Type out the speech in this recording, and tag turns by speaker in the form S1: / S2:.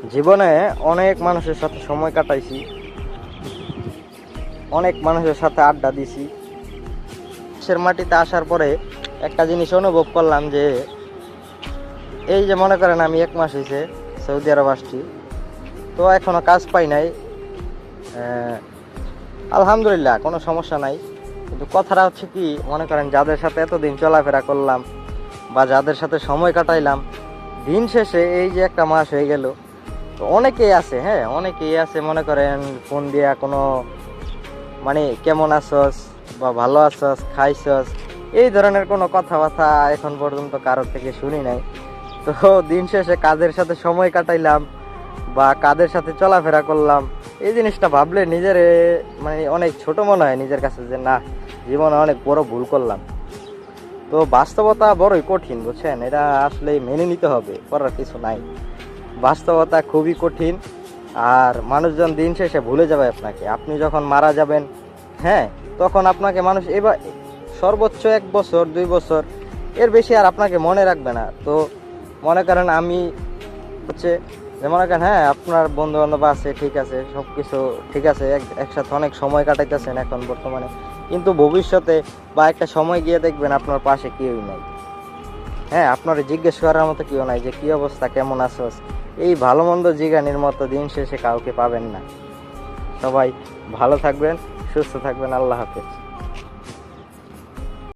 S1: জীবনে অনেক মানুষের সাথে সময় কাটাইছি, অনেক মানুষের সাথে আড্ডা দিছি। দেশের মাটিতে আসার পরে একটা জিনিস অনুভব করলাম যে এই যে মনে করেন আমি 1 মাস হয়েছে সৌদি আরব আসছি, তো এখনো কাজ পাই নাই। আলহামদুলিল্লাহ কোনো সমস্যা নাই, কিন্তু কথাটা হচ্ছে কি, মনে করেন যাদের সাথে এতদিন চলাফেরা করলাম বা যাদের সাথে সময় কাটাইলাম, দিন শেষে এই যে 1 মাস হয়ে গেল, তো অনেকেই আছে, হ্যাঁ অনেকেই আছে মনে করেন ফোন দিয়া কোনো মানে কেমন আছস বা ভালো আছস, খাইছস, এই ধরনের কোনো কথাবার্তা এখন পর্যন্ত কারোর থেকে শুনি নাই। তো দিন শেষে কাদের সাথে সময় কাটাইলাম বা কাদের সাথে চলাফেরা করলাম, এই জিনিসটা ভাবলে নিজের মানে অনেক ছোট মনে হয় নিজের কাছে, যে না, জীবনে অনেক বড় ভুল করলাম। তো বাস্তবতা বড়ই কঠিন, বুঝছেন, এটা আসলে মেনে নিতে হবে, করার কিছু নাই। বাস্তবতা খুবই কঠিন। আর মানুষজন দিন শেষে ভুলে যাবে আপনাকে, আপনি যখন মারা যাবেন, হ্যাঁ, তখন আপনাকে মানুষ এবার সর্বোচ্চ 1 বছর 2 বছর, এর বেশি আর আপনাকে মনে রাখবে না। তো মনে করেন আমি হচ্ছে যে মনে করেন হ্যাঁ আপনার বন্ধু বান্ধব আছে, ঠিক আছে, সব কিছু ঠিক আছে, একসাথে অনেক সময় কাটাইতেছেন এখন বর্তমানে, কিন্তু ভবিষ্যতে বা একটা সময় গিয়ে দেখবেন আপনার পাশে কেউই নাই। হ্যাঁ, আপনার জিজ্ঞেস করার মতো কেউ নাই যে কি অবস্থা, কেমন আছোস, এই ভালো মন্দ জিজ্ঞানির মতো দিন শেষে কাউকে পাবেন না। সবাই ভালো থাকবেন, সুস্থ থাকবেন। আল্লাহ হাফেজ।